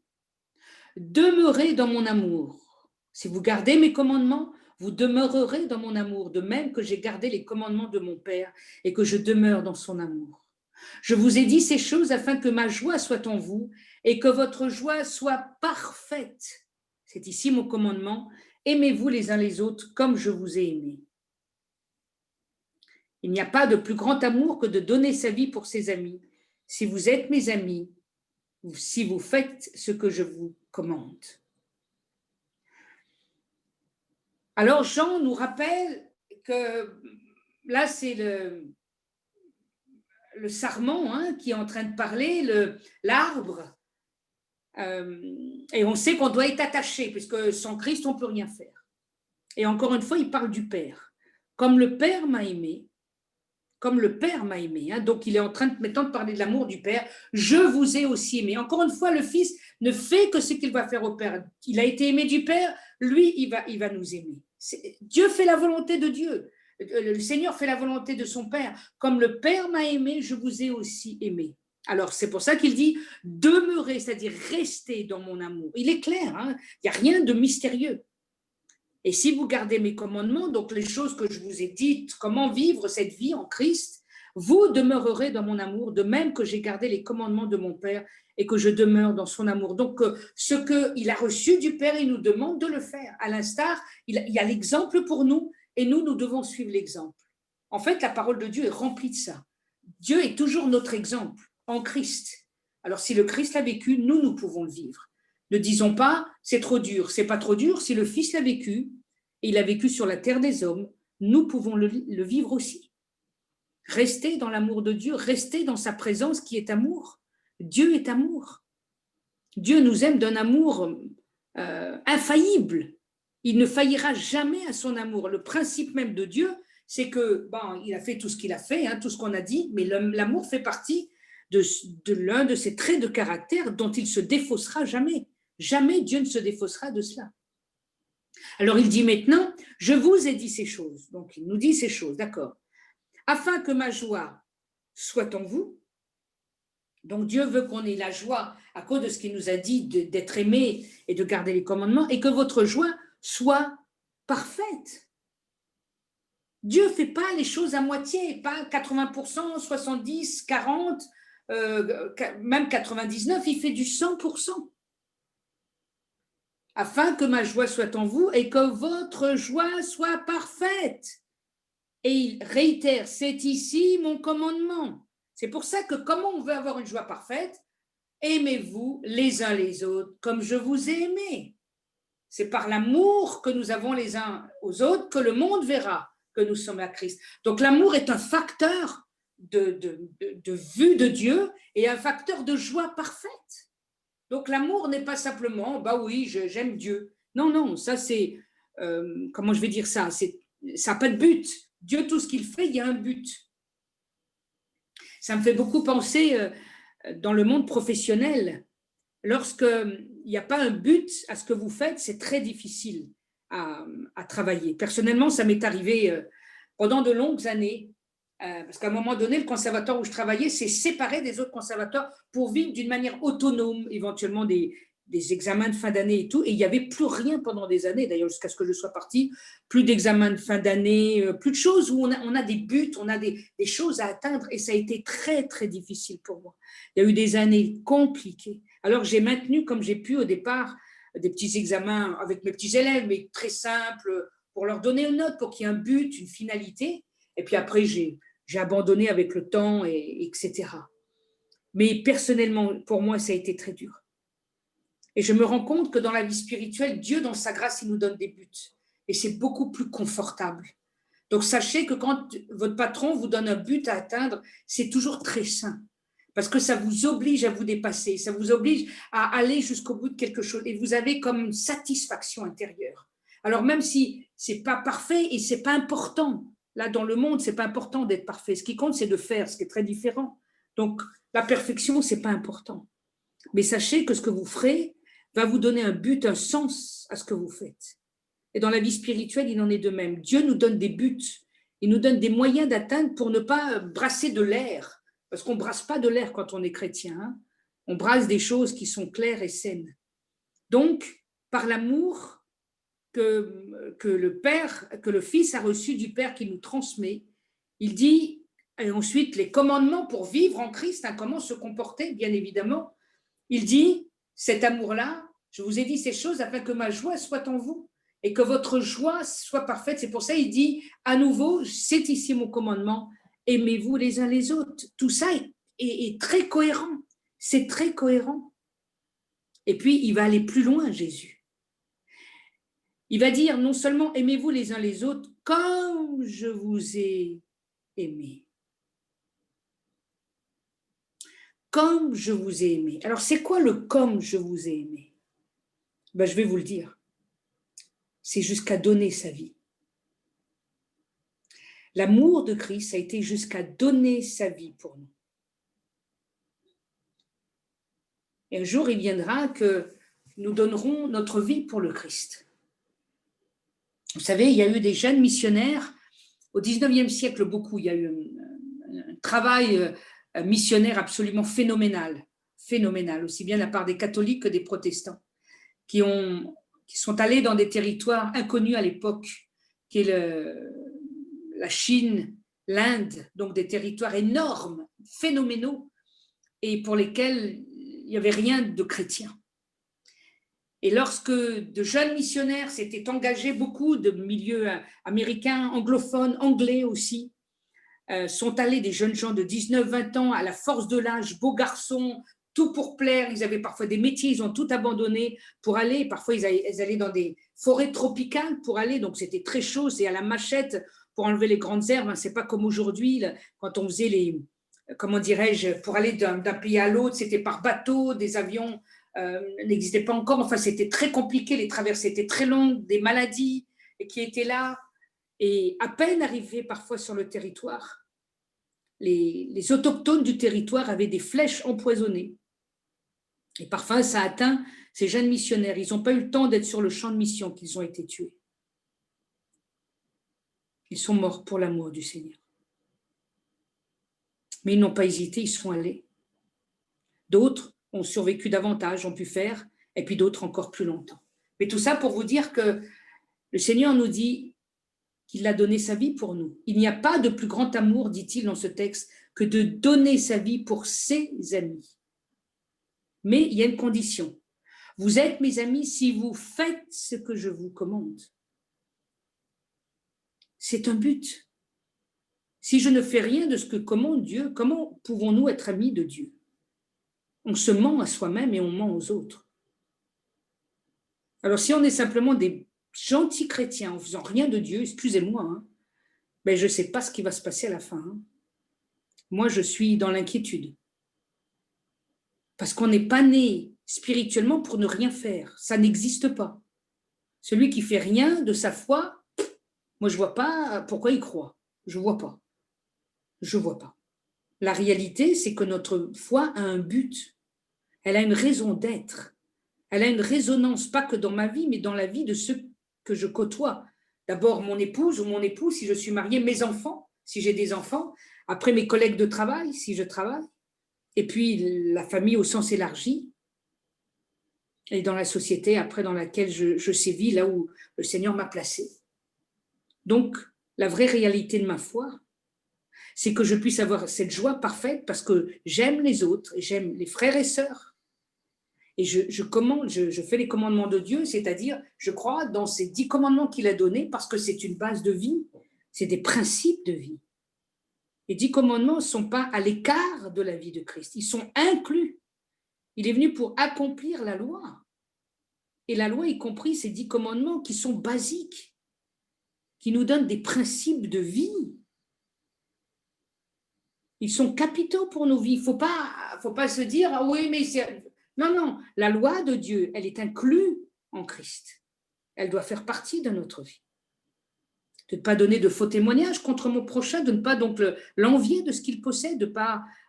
Demeurez dans mon amour. Si vous gardez mes commandements, vous demeurerez dans mon amour, de même que j'ai gardé les commandements de mon Père et que je demeure dans son amour. Je vous ai dit ces choses afin que ma joie soit en vous et que votre joie soit parfaite. C'est ici mon commandement. Aimez-vous les uns les autres comme je vous ai aimé. Il n'y a pas de plus grand amour que de donner sa vie pour ses amis. Si vous êtes mes amis, si vous faites ce que je vous commande. Alors Jean nous rappelle que là c'est le sarment qui est en train de parler, l'arbre, et on sait qu'on doit être attaché, puisque sans Christ on ne peut rien faire. Et encore une fois, il parle du Père. Comme le Père m'a aimé, donc il est en train maintenant de parler de l'amour du Père, je vous ai aussi aimé. Encore une fois, le Fils ne fait que ce qu'il va faire au Père. Il a été aimé du Père, lui, il va nous aimer. Dieu fait la volonté de Dieu. Le Seigneur fait la volonté de son Père. Comme le Père m'a aimé, je vous ai aussi aimé. Alors, c'est pour ça qu'il dit demeurer, c'est-à-dire rester dans mon amour. Il est clair, il n'y a rien de mystérieux. Et si vous gardez mes commandements, donc les choses que je vous ai dites, comment vivre cette vie en Christ, vous demeurerez dans mon amour, de même que j'ai gardé les commandements de mon Père et que je demeure dans son amour. Donc, ce qu'il a reçu du Père, il nous demande de le faire. À l'instar, il y a l'exemple pour nous et nous devons suivre l'exemple. En fait, la parole de Dieu est remplie de ça. Dieu est toujours notre exemple en Christ. Alors, si le Christ l'a vécu, nous pouvons le vivre. Ne disons pas, c'est trop dur. C'est pas trop dur. Si le Fils l'a vécu, et il a vécu sur la terre des hommes, nous pouvons le vivre aussi. Rester dans l'amour de Dieu, rester dans sa présence qui est amour. Dieu est amour. Dieu nous aime d'un amour infaillible. Il ne faillira jamais à son amour. Le principe même de Dieu, c'est que, il a fait tout ce qu'il a fait, tout ce qu'on a dit, mais l'amour fait partie de l'un de ses traits de caractère dont il se défaussera jamais. Jamais Dieu ne se défaussera de cela. Alors il dit maintenant, je vous ai dit ces choses. Donc il nous dit ces choses, d'accord. Afin que ma joie soit en vous. Donc Dieu veut qu'on ait la joie à cause de ce qu'il nous a dit d'être aimé et de garder les commandements et que votre joie soit parfaite. Dieu ne fait pas les choses à moitié, pas 80%, 70, 40, même 99, il fait du 100%. Afin que ma joie soit en vous et que votre joie soit parfaite. Et il réitère, c'est ici mon commandement. C'est pour ça que comment on veut avoir une joie parfaite, aimez-vous les uns les autres comme je vous ai aimé. C'est par l'amour que nous avons les uns aux autres que le monde verra que nous sommes à Christ. Donc l'amour est un facteur de vue de Dieu et un facteur de joie parfaite. Donc l'amour n'est pas simplement, bah oui, j'aime Dieu. Non, non, ça c'est, comment je vais dire ça, ça n'a pas de but. Dieu, tout ce qu'il fait, il y a un but. Ça me fait beaucoup penser dans le monde professionnel. Lorsqu'il n'y a pas un but à ce que vous faites, c'est très difficile à travailler. Personnellement, ça m'est arrivé pendant de longues années, parce qu'à un moment donné, le conservatoire où je travaillais s'est séparé des autres conservatoires pour vivre d'une manière autonome, éventuellement des examens de fin d'année et tout, et il n'y avait plus rien pendant des années, d'ailleurs jusqu'à ce que je sois partie, plus d'examens de fin d'année, plus de choses où on a des buts, on a des choses à atteindre, et ça a été très, très difficile pour moi. Il y a eu des années compliquées. Alors j'ai maintenu comme j'ai pu au départ des petits examens avec mes petits élèves, mais très simples, pour leur donner une note, pour qu'il y ait un but, une finalité, et puis après j'ai abandonné avec le temps, etc. Mais personnellement, pour moi, ça a été très dur. Et je me rends compte que dans la vie spirituelle, Dieu, dans sa grâce, il nous donne des buts. Et c'est beaucoup plus confortable. Donc, sachez que quand votre patron vous donne un but à atteindre, c'est toujours très sain. Parce que ça vous oblige à vous dépasser, ça vous oblige à aller jusqu'au bout de quelque chose. Et vous avez comme une satisfaction intérieure. Alors, même si ce n'est pas parfait et ce n'est pas important, là, dans le monde, ce n'est pas important d'être parfait. Ce qui compte, c'est de faire, ce qui est très différent. Donc, la perfection, ce n'est pas important. Mais sachez que ce que vous ferez va vous donner un but, un sens à ce que vous faites. Et dans la vie spirituelle, il en est de même. Dieu nous donne des buts, il nous donne des moyens d'atteindre pour ne pas brasser de l'air. Parce qu'on ne brasse pas de l'air quand on est chrétien. Hein. On brasse des choses qui sont claires et saines. Donc, par l'amour que le Père, que le Fils a reçu du Père qui nous transmet, il dit, et ensuite les commandements pour vivre en Christ, hein, comment se comporter, bien évidemment. Il dit, cet amour-là, je vous ai dit ces choses afin que ma joie soit en vous et que votre joie soit parfaite. C'est pour ça qu'il dit, à nouveau, c'est ici mon commandement, aimez-vous les uns les autres. Tout ça est très cohérent. C'est très cohérent. Et puis, il va aller plus loin, Jésus. Il va dire, non seulement aimez-vous les uns les autres, comme je vous ai aimé. Comme je vous ai aimé. Alors, c'est quoi le comme je vous ai aimé? Ben, je vais vous le dire. C'est jusqu'à donner sa vie. L'amour de Christ a été jusqu'à donner sa vie pour nous. Et un jour, il viendra que nous donnerons notre vie pour le Christ. Vous savez, il y a eu des jeunes missionnaires. Au 19e siècle, beaucoup. Il y a eu un travail missionnaire absolument phénoménal. Phénoménal, aussi bien de la part des catholiques que des protestants, qui sont allés dans des territoires inconnus à l'époque, qui est la Chine, l'Inde, donc des territoires énormes, phénoménaux, et pour lesquels il n'y avait rien de chrétien. Et lorsque de jeunes missionnaires s'étaient engagés, beaucoup de milieux américains, anglophones, anglais aussi, sont allés des jeunes gens de 19-20 ans à la force de l'âge, beaux garçons, tout pour plaire. Ils avaient parfois des métiers, ils ont tout abandonné pour aller. Parfois, ils allaient dans des forêts tropicales pour aller. Donc, c'était très chaud, c'est à la machette pour enlever les grandes herbes. C'est pas comme aujourd'hui, quand on faisait comment dirais-je, pour aller d'un pays à l'autre, c'était par bateau, des avions n'existaient pas encore. Enfin, c'était très compliqué, les traversées étaient très longues, des maladies qui étaient là. Et à peine arrivés parfois sur le territoire, les autochtones du territoire avaient des flèches empoisonnées. Et parfois, ça atteint ces jeunes missionnaires. Ils n'ont pas eu le temps d'être sur le champ de mission qu'ils ont été tués. Ils sont morts pour l'amour du Seigneur. Mais ils n'ont pas hésité, ils sont allés. D'autres ont survécu davantage, ont pu faire, et puis d'autres encore plus longtemps. Mais tout ça pour vous dire que le Seigneur nous dit qu'il a donné sa vie pour nous. Il n'y a pas de plus grand amour, dit-il dans ce texte, que de donner sa vie pour ses amis. Mais il y a une condition. Vous êtes mes amis si vous faites ce que je vous commande. C'est un but. Si je ne fais rien de ce que commande Dieu, comment pouvons-nous être amis de Dieu? On se ment à soi-même et on ment aux autres. Alors si on est simplement des gentils chrétiens en faisant rien de Dieu, excusez-moi, hein, mais je ne sais pas ce qui va se passer à la fin. Hein. Moi, je suis dans l'inquiétude. Parce qu'on n'est pas né spirituellement pour ne rien faire. Ça n'existe pas. Celui qui fait rien de sa foi, moi, je ne vois pas pourquoi il croit. Je ne vois pas. Je ne vois pas. La réalité, c'est que notre foi a un but. Elle a une raison d'être. Elle a une résonance, pas que dans ma vie, mais dans la vie de ceux que je côtoie. D'abord, mon épouse ou mon époux, si je suis mariée, mes enfants, si j'ai des enfants, après mes collègues de travail, si je travaille, et puis la famille au sens élargi, et dans la société après dans laquelle je sévis, là où le Seigneur m'a placé. Donc, la vraie réalité de ma foi, c'est que je puisse avoir cette joie parfaite parce que j'aime les autres, et j'aime les frères et sœurs. Et je fais les commandements de Dieu, c'est-à-dire, je crois dans ces 10 commandements qu'il a donnés parce que c'est une base de vie, c'est des principes de vie. Les 10 commandements ne sont pas à l'écart de la vie de Christ, ils sont inclus. Il est venu pour accomplir la loi. Et la loi, y compris ces 10 commandements qui sont basiques, qui nous donnent des principes de vie. Ils sont capitaux pour nos vies. Il ne faut pas se dire, ah oui, mais c'est... Non, non, la loi de Dieu, elle est inclue en Christ. Elle doit faire partie de notre vie. De ne pas donner de faux témoignages contre mon prochain, de ne pas donc l'envier de ce qu'il possède,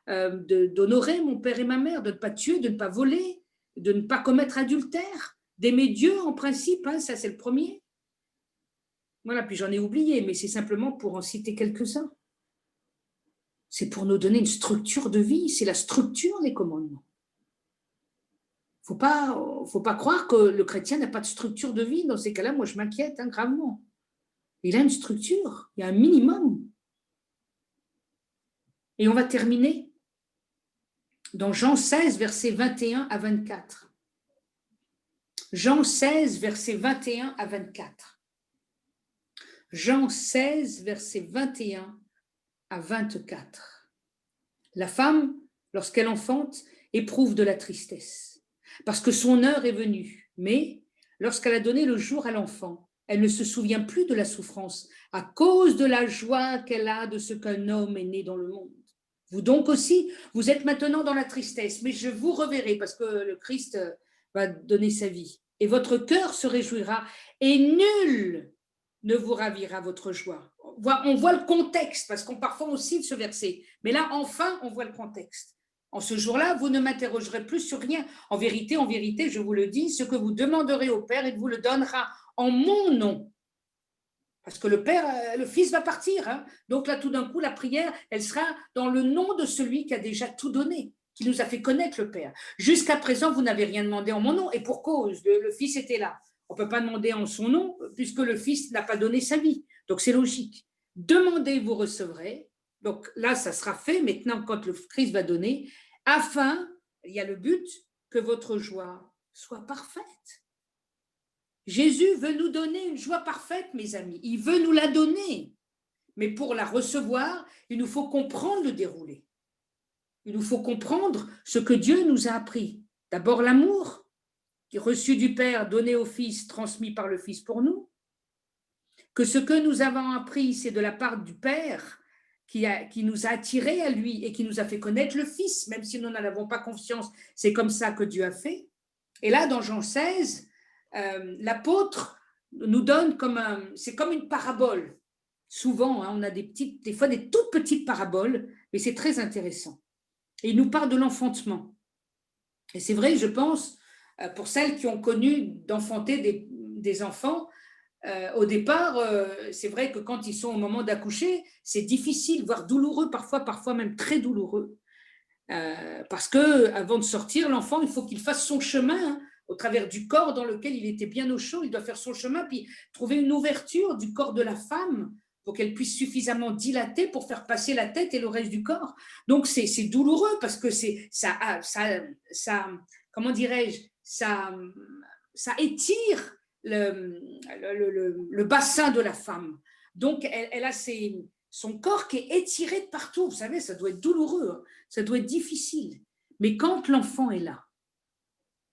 d'honorer mon père et ma mère, de ne pas tuer, de ne pas voler, de ne pas commettre adultère, d'aimer Dieu en principe, hein, ça c'est le premier. Voilà, puis j'en ai oublié, mais c'est simplement pour en citer quelques-uns. C'est pour nous donner une structure de vie, c'est la structure des commandements. Faut pas croire que le chrétien n'a pas de structure de vie. Dans ces cas-là, moi, je m'inquiète gravement. Il a une structure, il y a un minimum. Et on va terminer dans Jean 16, versets 21 à 24. Jean 16, versets 21 à 24. Jean 16, versets 21 à 24. La femme, lorsqu'elle enfante, éprouve de la tristesse parce que son heure est venue. Mais lorsqu'elle a donné le jour à l'enfant, elle ne se souvient plus de la souffrance à cause de la joie qu'elle a de ce qu'un homme est né dans le monde. Vous donc aussi, vous êtes maintenant dans la tristesse, mais je vous reverrai parce que le Christ va donner sa vie. Et votre cœur se réjouira et nul ne vous ravira votre joie. On voit le contexte, parce qu'on parfois aussi ce verset. Mais là, enfin, on voit le contexte. En ce jour-là, vous ne m'interrogerez plus sur rien. En vérité, je vous le dis, ce que vous demanderez au Père, il vous le donnera en mon nom. Parce que le Fils va partir. Hein. Donc là, tout d'un coup, la prière, elle sera dans le nom de celui qui a déjà tout donné, qui nous a fait connaître le Père. Jusqu'à présent, vous n'avez rien demandé en mon nom, et pour cause, le Fils était là. On ne peut pas demander en son nom, puisque le Fils n'a pas donné sa vie. Donc c'est logique. Demandez, vous recevrez. Donc là, ça sera fait maintenant quand le Christ va donner, afin, il y a le but, que votre joie soit parfaite. Jésus veut nous donner une joie parfaite, mes amis. Il veut nous la donner. Mais pour la recevoir, il nous faut comprendre le déroulé. Il nous faut comprendre ce que Dieu nous a appris. D'abord l'amour, qui est reçu du Père, donné au Fils, transmis par le Fils pour nous. Que ce que nous avons appris, c'est de la part du Père qui nous a attirés à lui et qui nous a fait connaître le Fils, même si nous n'en avons pas confiance, c'est comme ça que Dieu a fait. Et là, dans Jean 16, l'apôtre nous donne c'est comme une parabole. Souvent, hein, on a des fois des toutes petites paraboles, mais c'est très intéressant. Et il nous parle de l'enfantement. Et c'est vrai, je pense, pour celles qui ont connu d'enfanter des enfants, au départ, c'est vrai que quand ils sont au moment d'accoucher, c'est difficile, voire douloureux, parfois même très douloureux. Parce qu'avant de sortir, l'enfant, il faut qu'il fasse son chemin, hein, au travers du corps dans lequel il était bien au chaud, il doit faire son chemin, puis trouver une ouverture du corps de la femme pour qu'elle puisse suffisamment dilater pour faire passer la tête et le reste du corps. Donc c'est douloureux parce que comment dirais-je, ça étire le bassin de la femme. Donc elle a son corps qui est étiré de partout. Vous savez, ça doit être douloureux, hein, ça doit être difficile. Mais quand l'enfant est là,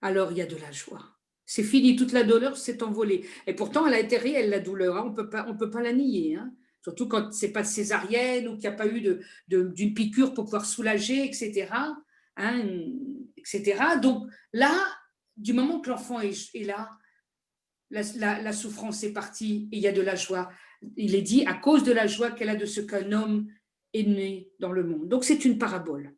alors il y a de la joie. C'est fini, toute la douleur s'est envolée. Et pourtant, elle a été réelle, la douleur, hein, on peut pas la nier. Hein. Surtout quand c'est pas de césarienne ou qu'il n'y a pas eu d'une piqûre pour pouvoir soulager, etc. Hein, etc. Donc là, du moment que l'enfant est là, la souffrance est partie et il y a de la joie. Il est dit à cause de la joie qu'elle a de ce qu'un homme est né dans le monde. Donc c'est une parabole.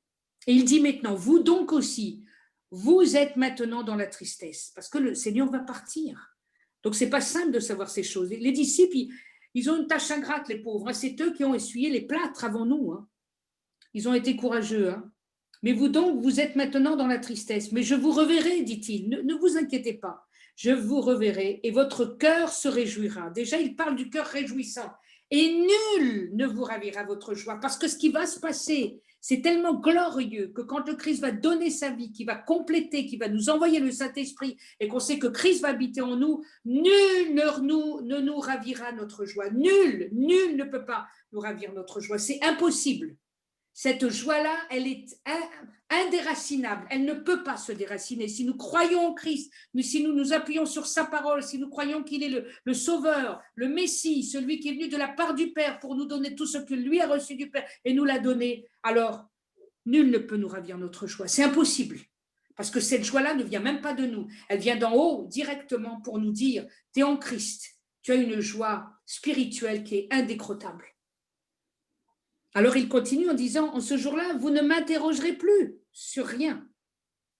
Et il dit maintenant, vous donc aussi, vous êtes maintenant dans la tristesse, parce que le Seigneur va partir. Donc c'est pas simple de savoir ces choses. Les disciples, ils ont une tâche ingrate, les pauvres. C'est eux qui ont essuyé les plâtres avant nous. Hein. Ils ont été courageux. Hein. Mais vous donc, vous êtes maintenant dans la tristesse. Mais je vous reverrai, dit-il. Ne vous inquiétez pas. Je vous reverrai et votre cœur se réjouira. Déjà, il parle du cœur réjouissant. Et nul ne vous ravira votre joie. Parce que ce qui va se passer, c'est tellement glorieux que quand le Christ va donner sa vie, qui va compléter, qui va nous envoyer le Saint-Esprit et qu'on sait que Christ va habiter en nous, nul ne nous ravira notre joie. Nul ne peut pas nous ravir notre joie. C'est impossible. Cette joie-là, elle est indéracinable. Elle ne peut pas se déraciner. Si nous croyons en Christ, si nous nous appuyons sur sa parole, si nous croyons qu'il est le Sauveur, le Messie, celui qui est venu de la part du Père pour nous donner tout ce que lui a reçu du Père et nous l'a donné, alors nul ne peut nous ravir notre joie. C'est impossible. Parce que cette joie-là ne vient même pas de nous. Elle vient d'en haut directement pour nous dire, tu es en Christ. Tu as une joie spirituelle qui est indécrottable. Alors il continue en disant, en ce jour-là, vous ne m'interrogerez plus sur rien.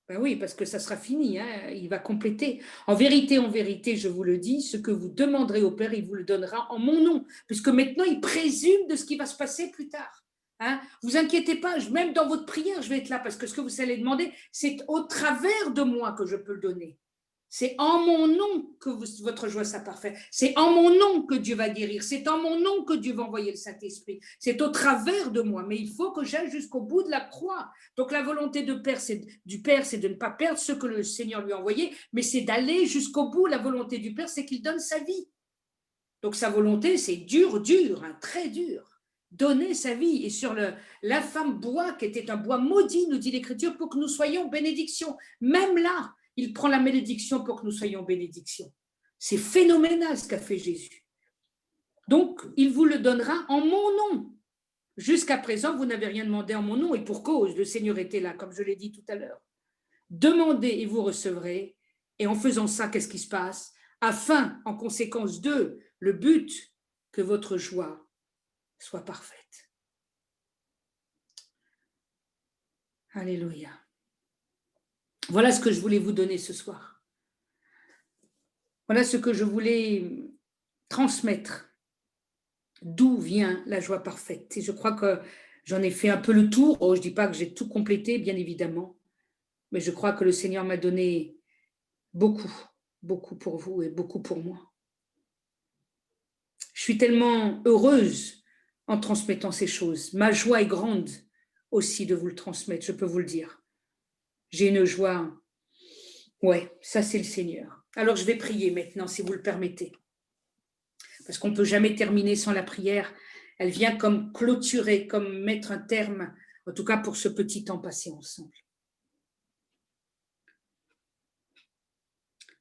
Ben oui, parce que ça sera fini, hein, il va compléter. En vérité, je vous le dis, ce que vous demanderez au Père, il vous le donnera en mon nom, puisque maintenant il présume de ce qui va se passer plus tard. Hein. Vous inquiétez pas, même dans votre prière, je vais être là, parce que ce que vous allez demander, c'est au travers de moi que je peux le donner. C'est en mon nom que votre joie soit parfaite. C'est en mon nom que Dieu va guérir. C'est en mon nom que Dieu va envoyer le Saint-Esprit. C'est au travers de moi. Mais il faut que j'aille jusqu'au bout de la croix. Donc la volonté du Père, c'est de ne pas perdre ce que le Seigneur lui a envoyé, mais c'est d'aller jusqu'au bout. La volonté du Père, c'est qu'il donne sa vie. Donc sa volonté, c'est dur, hein, très dur. Donner sa vie. Et sur l'infâme bois, qui était un bois maudit, nous dit l'Écriture, pour que nous soyons bénédiction. Même là, il prend la bénédiction pour que nous soyons bénédiction. C'est phénoménal ce qu'a fait Jésus. Donc, il vous le donnera en mon nom. Jusqu'à présent, vous n'avez rien demandé en mon nom, et pour cause, le Seigneur était là, comme je l'ai dit tout à l'heure. Demandez et vous recevrez, et en faisant ça, qu'est-ce qui se passe? Afin, en conséquence de, le but, que votre joie soit parfaite. Alléluia. Voilà ce que je voulais vous donner ce soir. Voilà ce que je voulais transmettre. D'où vient la joie parfaite? Et je crois que j'en ai fait un peu le tour. Je ne dis pas que j'ai tout complété, bien évidemment. Mais je crois que le Seigneur m'a donné beaucoup, beaucoup pour vous et beaucoup pour moi. Je suis tellement heureuse en transmettant ces choses. Ma joie est grande aussi de vous le transmettre, je peux vous le dire. J'ai une joie. Ouais, ça c'est le Seigneur. Alors je vais prier maintenant, si vous le permettez. Parce qu'on ne peut jamais terminer sans la prière. Elle vient comme clôturer, comme mettre un terme, en tout cas pour ce petit temps passé ensemble.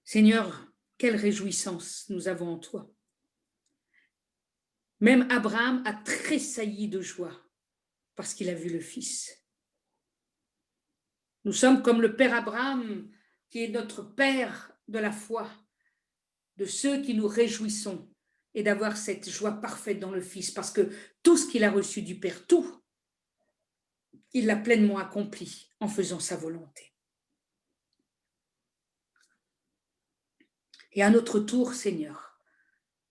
Seigneur, quelle réjouissance nous avons en toi. Même Abraham a tressailli de joie parce qu'il a vu le Fils. Nous sommes comme le Père Abraham, qui est notre Père de la foi, de ceux qui nous réjouissons et d'avoir cette joie parfaite dans le Fils, parce que tout ce qu'il a reçu du Père, tout, il l'a pleinement accompli en faisant sa volonté. Et à notre tour, Seigneur,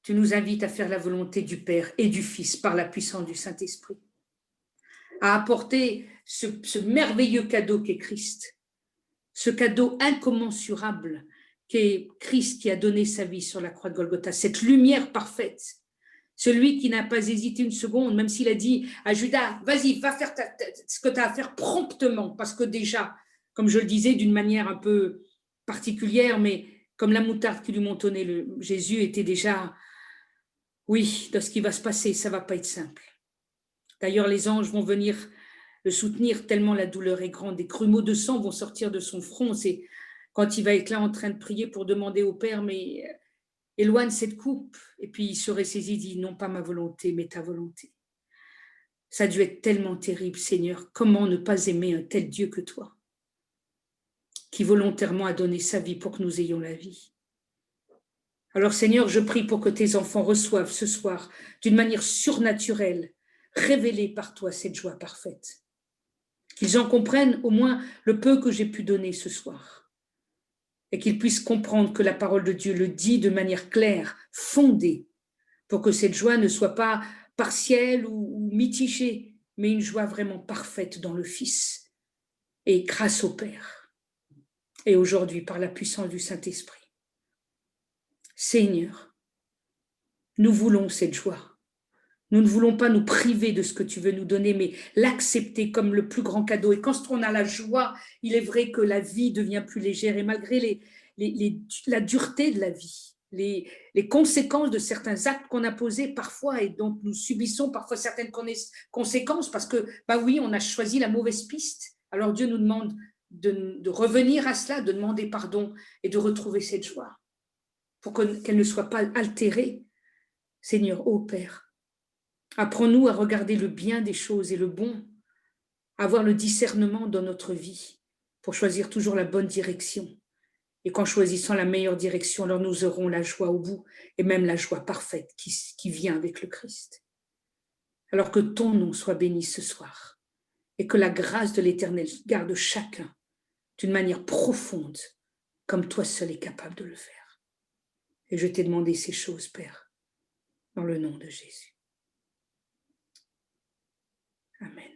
tu nous invites à faire la volonté du Père et du Fils par la puissance du Saint-Esprit, à apporter ce merveilleux cadeau qu'est Christ, ce cadeau incommensurable qu'est Christ qui a donné sa vie sur la croix de Golgotha, cette lumière parfaite, celui qui n'a pas hésité une seconde, même s'il a dit à Judas, vas-y, va faire ce que tu as à faire promptement, parce que déjà, comme je le disais d'une manière un peu particulière, mais comme la moutarde qui lui montonnait, Jésus était déjà, oui, dans ce qui va se passer, ça ne va pas être simple. D'ailleurs, les anges vont venir le soutenir tellement la douleur est grande. Des grumeaux de sang vont sortir de son front. C'est quand il va être là en train de prier pour demander au Père, mais éloigne cette coupe. Et puis il se ressaisit, dit, non pas ma volonté, mais ta volonté. Ça a dû être tellement terrible, Seigneur. Comment ne pas aimer un tel Dieu que toi, qui volontairement a donné sa vie pour que nous ayons la vie. Alors Seigneur, je prie pour que tes enfants reçoivent ce soir, d'une manière surnaturelle, révélée par toi, cette joie parfaite. Qu'ils en comprennent au moins le peu que j'ai pu donner ce soir. Et qu'ils puissent comprendre que la parole de Dieu le dit de manière claire, fondée, pour que cette joie ne soit pas partielle ou mitigée, mais une joie vraiment parfaite dans le Fils et grâce au Père. Et aujourd'hui, par la puissance du Saint-Esprit. Seigneur, nous voulons cette joie. Nous ne voulons pas nous priver de ce que tu veux nous donner, mais l'accepter comme le plus grand cadeau. Et quand on a la joie, il est vrai que la vie devient plus légère. Et malgré la dureté de la vie, les conséquences de certains actes qu'on a posés parfois et dont nous subissons parfois certaines conséquences, parce que, bah oui, on a choisi la mauvaise piste. Alors Dieu nous demande de revenir à cela, de demander pardon et de retrouver cette joie pour qu'elle ne soit pas altérée. Seigneur, ô Père, apprends-nous à regarder le bien des choses et le bon, à avoir le discernement dans notre vie pour choisir toujours la bonne direction. Et qu'en choisissant la meilleure direction, alors nous aurons la joie au bout et même la joie parfaite qui vient avec le Christ. Alors que ton nom soit béni ce soir et que la grâce de l'Éternel garde chacun d'une manière profonde comme toi seul es capable de le faire. Et je t'ai demandé ces choses, Père, dans le nom de Jésus. Amen.